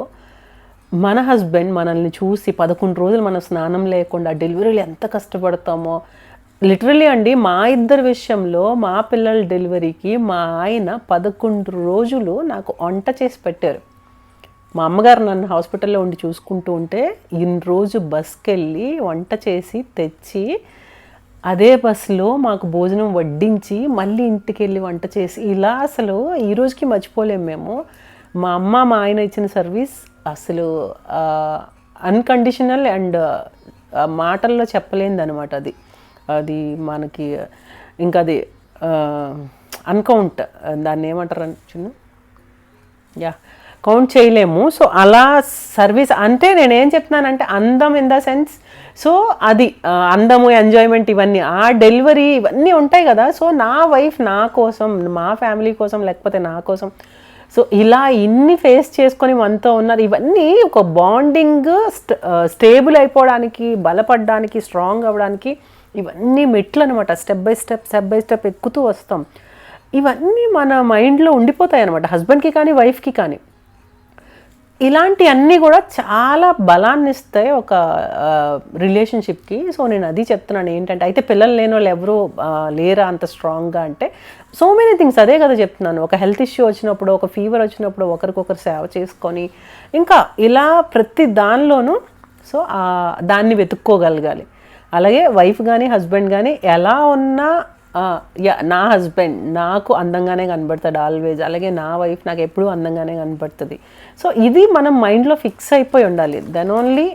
మన హస్బెండ్ మనల్ని చూసి 11 రోజులు మనం స్నానం లేకుండా డెలివరీలో ఎంత కష్టపడతామో. లిటరలీ అండి, మా ఇద్దరి విషయంలో మా పిల్లల డెలివరీకి మా ఆయన 11 రోజులు నాకు వంట చేసి పెట్టారు. మా అమ్మగారు నన్ను హాస్పిటల్లో ఉండి చూసుకుంటూ ఉంటే ఇన్ని రోజు బస్కి వెళ్ళి వంట చేసి తెచ్చి అదే బస్సులో మాకు భోజనం వడ్డించి మళ్ళీ ఇంటికి వెళ్ళి వంట చేసి ఇలా అసలు ఈ రోజుకి మర్చిపోలేము మేము. మా అమ్మ మా ఆయన ఇచ్చిన సర్వీస్ అసలు అన్కండిషనల్ అండ్ మాటల్లో చెప్పలేనిది అనమాట. అది మనకి ఇంకా అది అన్కౌంట్, దాన్ని ఏమంటారు చిన్న కౌంట్ చేయలేము. సో అలా సర్వీస్ అంటే నేనేం చెప్తున్నానంటే అందం ఇన్ ద సెన్స్, సో అది అందము, ఎంజాయ్మెంట్ ఇవన్నీ ఆ డెలివరీ ఇవన్నీ ఉంటాయి కదా. సో నా వైఫ్ నా కోసం, మా ఫ్యామిలీ కోసం, లేకపోతే నా కోసం, సో ఇలా ఇన్ని ఫేస్ చేసుకొని మనతో ఉన్నారు. ఇవన్నీ ఒక బాండింగ్ స్టేబుల్ అయిపోవడానికి, బలపడడానికి, స్ట్రాంగ్ అవ్వడానికి ఇవన్నీ మెట్లు అనమాట. స్టెప్ బై స్టెప్ ఎక్కుతూ వస్తాం. ఇవన్నీ మన మైండ్లో ఉండిపోతాయి అనమాట, హస్బెండ్కి కానీ వైఫ్కి కానీ. ఇలాంటివన్నీ కూడా చాలా బలాన్ని ఇస్తాయి ఒక రిలేషన్షిప్కి. సో నేను అది చెప్తున్నాను ఏంటంటే, అయితే పిల్లలు లేని వాళ్ళు ఎవరు లేరా అంత స్ట్రాంగ్గా అంటే సో మెనీ థింగ్స్ అదే కదా చెప్తున్నాను. ఒక హెల్త్ ఇష్యూ వచ్చినప్పుడు, ఒక ఫీవర్ వచ్చినప్పుడు ఒకరికొకరు సేవ చేసుకొని ఇంకా ఇలా ప్రతి దానిలోనూ సో దాన్ని వెతుక్కోగలగాలి. అలాగే వైఫ్ కానీ హస్బెండ్ కానీ ఎలా ఉన్నా నా హస్బెండ్ నాకు అందంగానే కనబడతాడు ఆల్వేజ్, అలాగే నా వైఫ్ నాకు ఎప్పుడూ అందంగానే కనబడుతుంది. సో ఇది మనం మైండ్లో ఫిక్స్ అయిపోయి ఉండాలి. దెన్ ఓన్లీ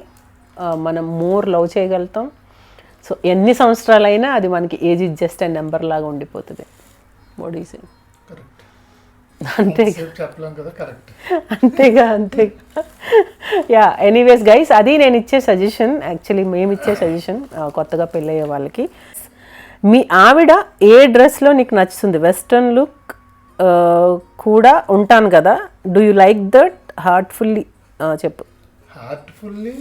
మనం మోర్ లవ్ చేయగలుగుతాం. సో ఎన్ని సంవత్సరాలైనా అది మనకి age is just and number లాగా ఉండిపోతుంది. What you say? అంతేగా. యా, ఎనీవేస్ గైస్, అది నేను ఇచ్చే సజెషన్. యాక్చువల్లీ మేము ఇచ్చే సజెషన్ కొత్తగా పెళ్ళయ్యే వాళ్ళకి. మీ ఆవిడ ఏ డ్రెస్లో నీకు నచ్చుతుంది? వెస్ట్రన్ లుక్ కూడా ఉంటాను కదా, do you like that? Heartfully చెప్పు. హార్ట్ఫుల్లీ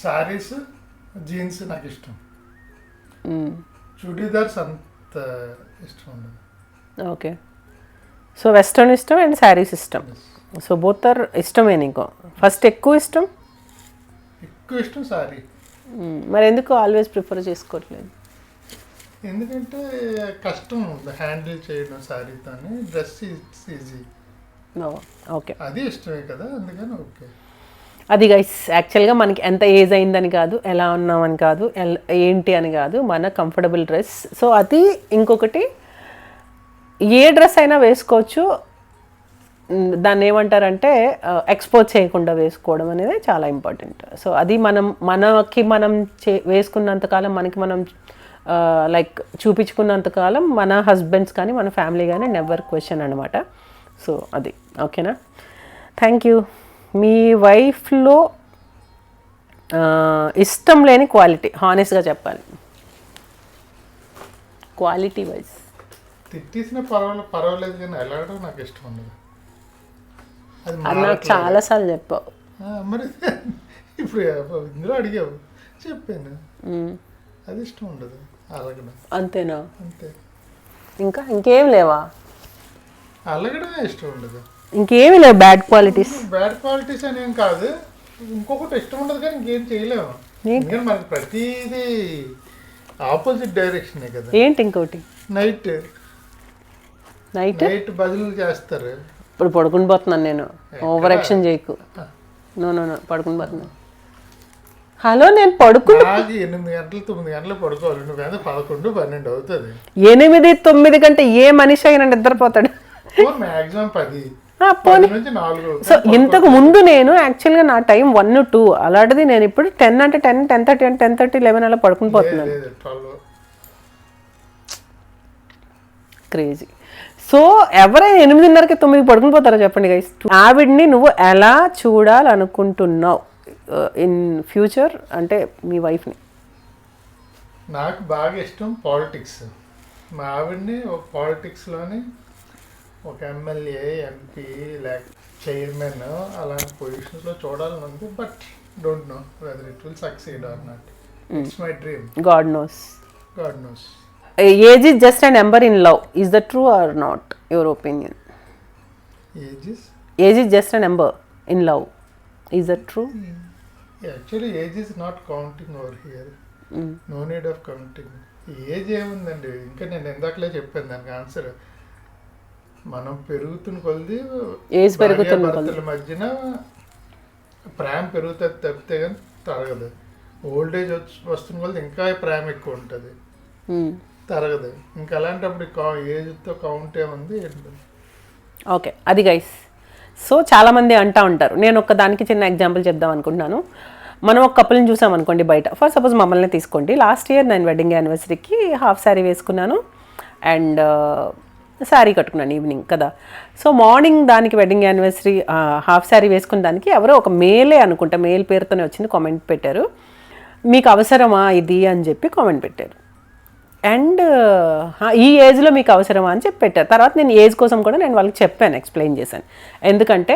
సారీస్, జీన్స్ నాకు ఇష్టం. చుడీదార్స్ అంత ఇష్టం ఉండదు. ఓకే, సో వెస్ట్రన్ ఇష్టం అండ్ శారీస్ ఇష్టం. సో బోత్ ఆర్ ఇష్టమే నీకు. ఫస్ట్ ఎక్కువ ఇష్టం సారీ. మరి ఎందుకు ఆల్వేస్ ప్రిఫర్ చేసుకోవట్లేదు? ఎందుకంటే కష్టం హ్యాండిల్ చేయడం సారీతో, డ్రెస్ ఈజీ. ఓకే, అది ఇష్టమే కదా, అందుకని ఓకే. అది గైస్ యాక్చువల్గా మనకి ఎంత ఏజ్ అయిందని కాదు, ఎలా ఉన్నామని కాదు, ఏంటి అని కాదు, మన కంఫర్టబుల్ డ్రెస్. సో అది ఇంకొకటి, ఏ డ్రెస్ అయినా వేసుకోవచ్చు. దాన్ని ఏమంటారంటే ఎక్స్పోజ్ చేయకుండా వేసుకోవడం అనేది చాలా ఇంపార్టెంట్. సో అది మనకి మనం వేసుకున్నంతకాలం, మనకి మనం లైక్ చూపించుకున్నంతకాలం మన హస్బెండ్స్ కానీ మన ఫ్యామిలీ కానీ నెవర్ క్వశ్చన్ అనమాట. సో అది ఓకేనా. Thank you. మీ వైఫ్లో ఇష్టం లేని క్వాలిటీ హానెస్ట్గా చెప్పాలి, క్వాలిటీ వైజ్. తిట్టేసిన పర్వాలేదు కానీ వెళ్ళడం నాకు ఇష్టం ఉండదు. అది అది నాకు చాలాసార్లు చెప్పావు. మరి ఇప్పుడు ఇందులో అడిగావు చెప్పాను, అది ఇష్టం ఉండదు అలగడం. అంతేనా? అంతే. ఇంకా ఇంకేం లేవా? అలగడమే ఇష్టం ఉండదు, ఇంకేమీ లేవు బ్యాడ్ క్వాలిటీస్. బ్యాడ్ క్వాలిటీస్ అని ఏం కాదు, ఇంకొకటి ఇష్టం ఉండదు కానీ ఇంకేం చేయలేము. ఎందుకంటే మనకి ప్రతిదీ ఆపోజిట్ డైరెక్షనే కదా. ఏంటి ఇంకోటి? నైట్ నైట్ నైట్ బదులు చేస్తారు. ఇప్పుడు పడుకుని పోతున్నాను నేను, ఓవర్ యాక్షన్ చేయకు. నో నో నో పడుకుని పోతున్నాను. హలో నేను పడుకుని 8 గంటలు 9 గంటలు పడుకోవాలి, నువ్వేదో 11, 12 అవుతుంది. 8, 9 గంటే ఏ మనిషి అయినా నిద్రపోతాడు. మ్యాక్సిమం 10 నుంచి 4. సో ఇంతకు ముందు నేను యాక్చువల్గా నా టైం 1, 2 అలాంటిది నేను ఇప్పుడు 10 అంటే 10, 10:30 అంటే 10:30, 11 అలా పడుకుని పోతున్నాను. క్రేజీ. సో ఎవరైనా 8:30కి 9కి పడుకుని పోతారో చెప్పండి గైస్. ఆవిడ్ని నువ్వు ఎలా చూడాలనుకుంటున్నావు ఇన్ ఫ్యూచర్, అంటే మీ వైఫ్ని? నాకు బాగా ఇష్టం పాలిటిక్స్. మా ఆవిడ్ని ఒక పాలిటిక్స్లోని ఒక ఎమ్మెల్యే, ఎంపీ, లేక చైర్మన్ అలాంటి పొజిషన్స్లో చూడాలని ఉంది. But don't know whether it will succeed are not. It's my dream. God knows. God knows. Age is just a number in love. Is that true or not? Your opinion. Age is just a number in love. Is that true? Actually age is not counting over here. No need of counting. Age ఏముందండి, ఇంకా నేను ఇందాకలే చెప్పాను దానికి answer. మనం పెరుగుతున్న కొద్ది age పెరుగుతున్న భర్తల మధ్యన ప్రేమ పెరుగుతుంది తప్పితే కానీ తరగదు. ఓల్డ్ ఏజ్ వస్తున్న కొద్ది ఇంకా ప్రేమ ఎక్కువ ఉంటుంది, తరగదు. ఇంకా అలాంటప్పుడు ఏజ్తో కౌంట్ ఏముంది. ఓకే అది గైస్. సో చాలామంది అంటూ ఉంటారు, నేను ఒక్క దానికి చిన్న ఎగ్జాంపుల్ చెప్దాం అనుకుంటున్నాను. మనం ఒక కపుల్ని చూసాం అనుకోండి బయట, ఫర్ సపోజ్ మమ్మల్ని తీసుకోండి. లాస్ట్ ఇయర్ నేను వెడ్డింగ్ యానివర్సరీకి హాఫ్ శారీ వేసుకున్నాను అండ్ శారీ కట్టుకున్నాను ఈవినింగ్ కదా. సో మార్నింగ్ దానికి వెడ్డింగ్ యానివర్సరీ హాఫ్ శారీ వేసుకున్న దానికి ఎవరో ఒక మేలే అనుకుంటా, మేల్ పేరుతోనే వచ్చింది, కామెంట్ పెట్టారు, మీకు అవసరమా ఇది అని చెప్పి కామెంట్ పెట్టారు. అండ్ ఈ ఏజ్లో మీకు అవసరమా అని చెప్పి పెట్టారు. తర్వాత నేను ఏజ్ కోసం కూడా నేను వాళ్ళకి చెప్పాను, ఎక్స్ప్లెయిన్ చేశాను. ఎందుకంటే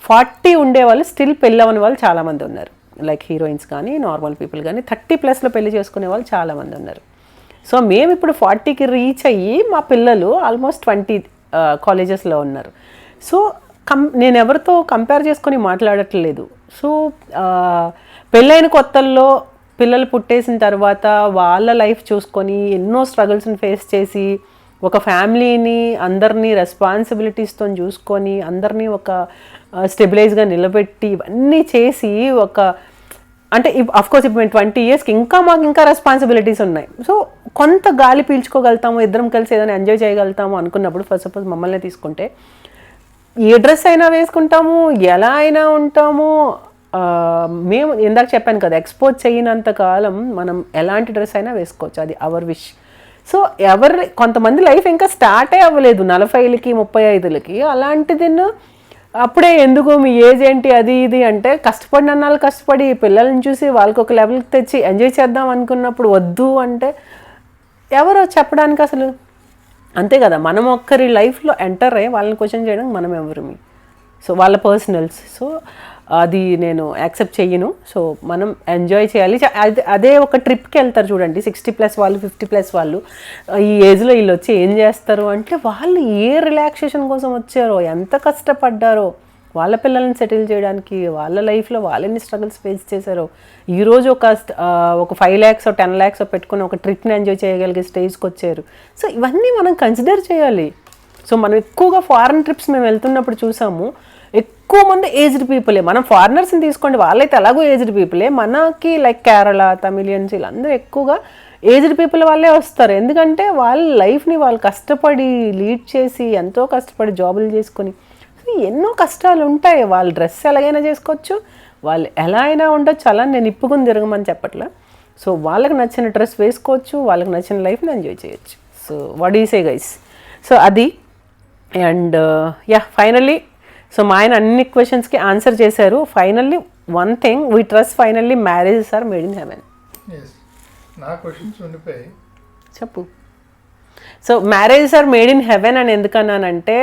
40 ఉండేవాళ్ళు స్టిల్ పెళ్ళి అవ్వని వాళ్ళు చాలామంది ఉన్నారు. లైక్ హీరోయిన్స్ కానీ నార్మల్ పీపుల్ కానీ 30+ పెళ్లి చేసుకునే వాళ్ళు చాలామంది ఉన్నారు. సో మేము ఇప్పుడు 40కి రీచ్ అయ్యి మా పిల్లలు ఆల్మోస్ట్ 20 కాలేజెస్లో ఉన్నారు. సో నేను ఎవరితో కంపేర్ చేసుకొని మాట్లాడట్లేదు. సో పెళ్ళైన కొత్తల్లో పిల్లలు పుట్టేసిన తర్వాత వాళ్ళ లైఫ్ చూసుకొని ఎన్నో స్ట్రగుల్స్ని ఫేస్ చేసి ఒక ఫ్యామిలీని అందరినీ రెస్పాన్సిబిలిటీస్తో చూసుకొని అందరినీ ఒక స్టెబిలైజ్గా నిలబెట్టి ఇవన్నీ చేసి ఒక అంటే అఫ్కోర్స్ ఇప్పుడు మేము 20 ఇయర్స్కి మాకు ఇంకా రెస్పాన్సిబిలిటీస్ ఉన్నాయి. సో కొంత గాలి పీల్చుకోగలుగుతాము, ఇద్దరం కలిసి ఏదైనా ఎంజాయ్ చేయగలుగుతాము అనుకున్నప్పుడు ఫస్ట్ సపోజ్ మమ్మల్ని తీసుకుంటే ఏ డ్రెస్ అయినా వేసుకుంటాము, ఎలా అయినా ఉంటాము. మేము ఇందాక చెప్పాను కదా, ఎక్స్పోజ్ చేయనంత కాలం మనం ఎలాంటి డ్రెస్ అయినా వేసుకోవచ్చు, అది అవర్ విష్. సో కొంతమంది లైఫ్ ఇంకా స్టార్టే అవ్వలేదు 40కి 35కి, అలాంటిది అప్పుడే ఎందుకు మీ ఏజ్ ఏంటి అది ఇది అంటే కష్టపడిన అన్నాళ్ళు కష్టపడి పిల్లల్ని చూసి వాళ్ళకి ఒక లెవెల్కి తెచ్చి ఎంజాయ్ చేద్దాం అనుకున్నప్పుడు వద్దు అంటే ఎవరో చెప్పడానికి అసలు. అంతే కదా, మనం ఒక్కరి లైఫ్లో ఎంటర్ అయ్యి వాళ్ళని క్వశ్చన్ చేయడానికి మనం ఎవరిమి. సో వాళ్ళ పర్సనల్స్. సో అది నేను యాక్సెప్ట్ చెయ్యను. సో మనం ఎంజాయ్ చేయాలి. అదే ఒక ట్రిప్కి వెళ్తారు చూడండి 60+ వాళ్ళు 50+ వాళ్ళు, ఈ ఏజ్లో వీళ్ళు వచ్చి ఏం చేస్తారు అంటే వాళ్ళు ఏ రిలాక్సేషన్ కోసం వచ్చారో, ఎంత కష్టపడ్డారో వాళ్ళ పిల్లల్ని సెటిల్ చేయడానికి, వాళ్ళ లైఫ్లో వాళ్ళని స్ట్రగుల్స్ ఫేస్ చేశారో ఈరోజు ఒక 5 lakhs 10 lakhs పెట్టుకుని ఒక ట్రిప్ని ఎంజాయ్ చేయగలిగే స్టేజ్కి వచ్చారు. సో ఇవన్నీ మనం కన్సిడర్ చేయాలి. సో మనం ఎక్కువగా ఫారెన్ ట్రిప్స్ మేము వెళ్తున్నప్పుడు చూసాము, ఎక్కువ మంది ఏజ్డ్ పీపులే. మనం ఫారినర్స్ని తీసుకోండి, వాళ్ళైతే ఎలాగో ఏజ్డ్ పీపులే. మనకి లైక్ కేరళ, తమిళియన్స్ వీళ్ళందరూ ఎక్కువగా ఏజ్డ్ పీపుల్ వాళ్ళే వస్తారు. ఎందుకంటే వాళ్ళ లైఫ్ని వాళ్ళు కష్టపడి లీడ్ చేసి ఎంతో కష్టపడి జాబులు చేసుకొని ఎన్నో కష్టాలు ఉంటాయి. వాళ్ళు డ్రెస్ ఎలాగైనా చేసుకోవచ్చు, వాళ్ళు ఎలా అయినా ఉండొచ్చు. అలా నేను ఇప్పుకుని తిరగమని చెప్పట్లా. సో వాళ్ళకి నచ్చిన డ్రెస్ వేసుకోవచ్చు, వాళ్ళకి నచ్చిన లైఫ్ని ఎంజాయ్ చేయొచ్చు. So what you say guys? So అది. అండ్ యా ఫైనల్లీ సో మా ఆయన అన్ని క్వశ్చన్స్కి ఆన్సర్ చేశారు. Finally one thing we trust finally marriages are made in heaven. Yes, నా క్వశ్చన్స్ ఉండిపోయాయి. చెప్పు. So marriages are made in heaven అని ఎందుకన్నానంటే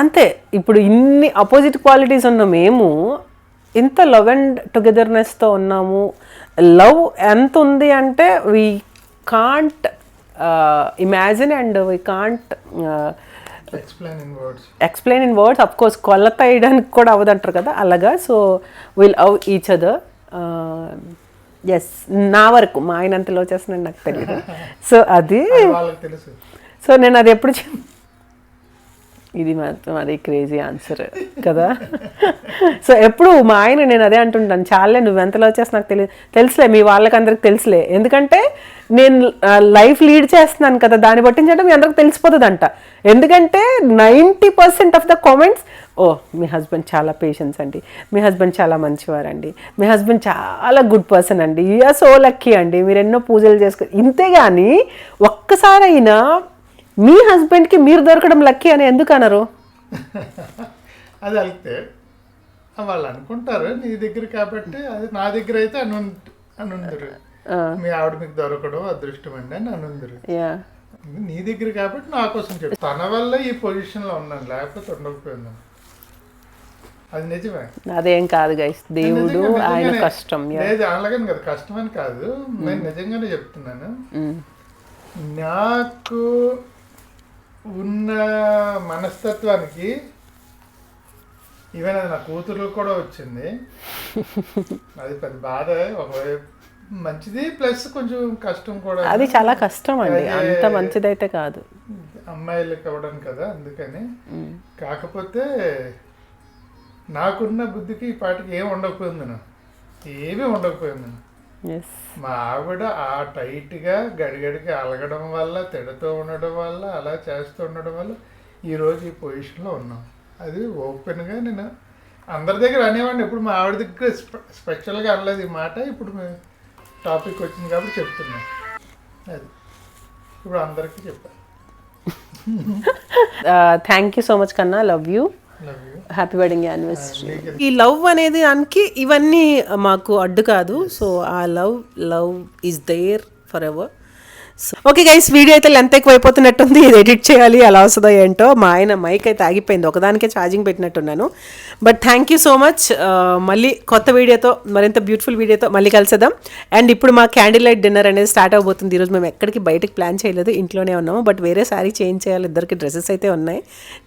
అంతే, ఇప్పుడు ఇన్ని అపోజిట్ క్వాలిటీస్ ఉన్న మేము ఇంత లవ్ అండ్ టుగెదర్నెస్తో ఉన్నాము. లవ్ ఎంత ఉంది అంటే we can't imagine and we can't explain in words. Of course కొలత వేయడానికి కూడా అవ్వదంటారు కదా అలాగా. So will love each other. Yes, నా వరకు మా ఆయన అంత లవ్ చేస్తున్నాడు నాకు తెలియదు. సో అది తెలుసు. సో నేను అది ఎప్పుడు ఇది మాత్రం అది క్రేజీ ఆన్సర్ కదా. సో ఎప్పుడు మా ఆయన నేను అదే అంటుంటాను, చాలే నువ్వు ఎంతలో వచ్చేసి నాకు తెలుసులే, మీ వాళ్ళకి అందరికి తెలుసులే, ఎందుకంటే నేను లైఫ్ లీడ్ చేస్తున్నాను కదా, దాన్ని బట్టించడం మీ అందరికి తెలిసిపోతుందంట. ఎందుకంటే 90% ఆఫ్ ద కామెంట్స్, ఓ మీ హస్బెండ్ చాలా పేషెన్స్ అండి, మీ హస్బెండ్ చాలా మంచివారండి, మీ హస్బెండ్ చాలా గుడ్ పర్సన్ అండి, యూఆర్ సో లక్కీ అండి, మీరు ఎన్నో పూజలు చేసుకో. ఇంతేగాని ఒక్కసారైనా మీ హస్బెండ్కి మీరు దొరకడం లక్కీ అని ఎందుకు అనరు? అది అయితే వాళ్ళు అనుకుంటారు నీ దగ్గర కాబట్టి, అది నా దగ్గర అయితే అనుందరు, మీ ఆవిడ మీకు దొరకడం అదృష్టం అండి అని అనుందరు. నీ దగ్గర కాబట్టి నా కోసం చెప్పి తన వల్ల ఈ పొజిషన్లో ఉన్నాను, లేకపోతే ఉండకపోయింది. అది నిజమే, అదేం కాదు గైస్, దేవుడు ఆయన కష్టం. లేదు అలాగని కదా, కష్టం అని కాదు, నేను నిజంగానే చెప్తున్నాను. నాకు ఉన్న మనస్తత్వానికి ఈవెన్ అది నా కూతురు కూడా వచ్చింది. అది పెద్ద బాధ, ఒకవైపు మంచిది ప్లస్ కొంచెం కష్టం కూడా. అది చాలా కష్టం అండి, అంత మంచిదైతే కాదు అమ్మాయిలకి అవ్వడం కదా, అందుకని. కాకపోతే నాకున్న బుద్ధికి ఈ పాటికి ఏమి ఉండకపోయింది, ఏమీ ఉండకపోయింది. మా ఆవిడ ఆ టైట్గా గడిగడికి అలగడం వల్ల, తిడుతూ ఉండడం వల్ల, అలా చేస్తూ ఉండడం వల్ల ఈరోజు ఈ పొజిషన్లో ఉన్నాం. అది ఓపెన్గా నేను అందరి దగ్గర అనేవాడిని, ఇప్పుడు మా ఆవిడ దగ్గర స్పెషల్గా అనలేదు ఈ మాట. ఇప్పుడు టాపిక్ వచ్చింది కాబట్టి చెప్తున్నాను. అది ఇప్పుడు అందరికీ చెప్పాను. థ్యాంక్ యూ సో మచ్ కన్నా, love you, happy wedding anniversary. ఈ లవ్ అనేది దానికి ఇవన్నీ మాకు అడ్డు కాదు. సో ఆ love is there forever. Okay guys, video అయితే లెంత్ ఎక్కువ అయిపోతున్నట్టుంది, ఇది ఎడిట్ చేయాలి ఎలా వస్తుందో ఏంటో. మా ఆయన మైక్ అయితే ఆగిపోయింది, ఒకదానికే ఛార్జింగ్ పెట్టినట్టున్నాను. But thank you so much. మళ్ళీ కొత్త వీడియోతో, మరింత బ్యూటిఫుల్ వీడియోతో మళ్ళీ కలిసేద్దాం. అండ్ ఇప్పుడు మా క్యాండిల్ లైట్ డిన్నర్ అనేది స్టార్ట్ అవబోతుంది. ఈరోజు మేము ఎక్కడికి బయటకు ప్లాన్ చేయలేదు, ఇంట్లోనే ఉన్నాము. బట్ వేరే సారీ చేంజ్ చేయాలి, ఇద్దరికి డ్రెస్సెస్ అయితే ఉన్నాయి.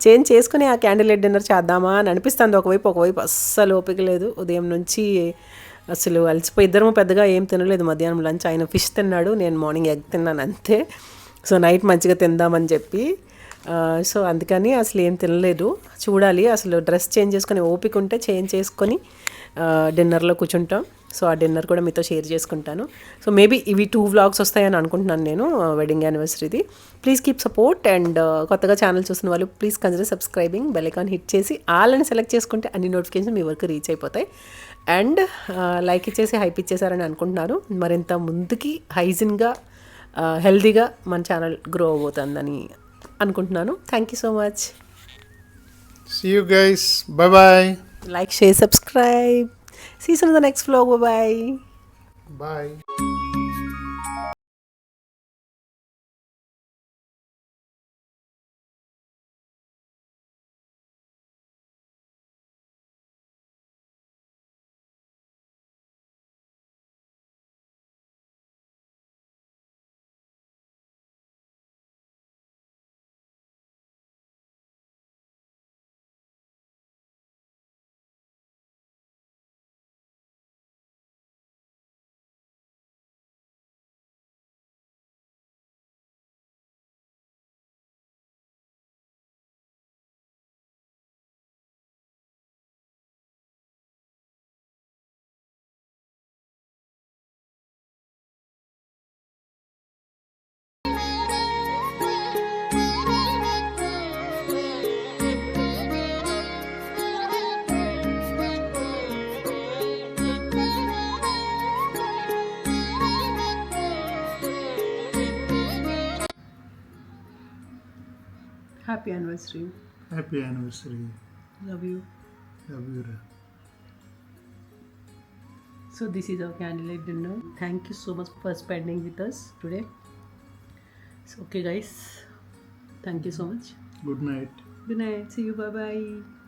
చేంజ్ చేసుకుని ఆ క్యాండిల్ లైట్ డిన్నర్ చేద్దామా అని అనిపిస్తుంది. ఒకవైపు అస్సలు ఓపిక లేదు. ఉదయం నుంచి అసలు అలసిపోయి ఇద్దరము పెద్దగా ఏం తినలేదు. మధ్యాహ్నం లంచ్ ఆయన ఫిష్ తిన్నాడు, నేను మార్నింగ్ ఎగ్ తిన్నాను అంతే. సో నైట్ మంచిగా తిందామని చెప్పి సో అందుకని అసలు ఏం తినలేదు. చూడాలి, అసలు డ్రెస్ చేంజ్ చేసుకొని ఓపిక ఉంటే చేంజ్ చేసుకొని డిన్నర్లో కూర్చుంటాం. సో ఆ డిన్నర్ కూడా మీతో షేర్ చేసుకుంటాను. సో మేబీ ఇవి 2 వ్లాగ్స్ వస్తాయని అనుకుంటున్నాను నేను, వెడ్డింగ్ యానివర్సరీది. Please keep support. అండ్ కొత్తగా ఛానల్ చూసిన వాళ్ళు please consider subscribing, bell icon hit చేసి ఆల్ని సెలెక్ట్ చేసుకుంటే అన్ని నోటిఫికేషన్ మీ వరకు రీచ్ అయిపోతాయి. అండ్ లైక్ ఇచ్చేసి హైప్ ఇచ్చేసారని అనుకుంటున్నారు. మరింత ముందుకి హైజిన్గా హెల్తీగా మన ఛానల్ గ్రో అవబోతుందని అనుకుంటున్నాను. Thank you so much. See you guys. Bye-bye. Like, share, subscribe. See you soon in the next vlog. Bye-bye. Bye. Happy anniversary. Happy anniversary. Love you. Love you రా. So this is our candlelight dinner. Thank you so much for spending with us today. So okay guys, thank you so much. Good night. Good night. See you. Bye bye.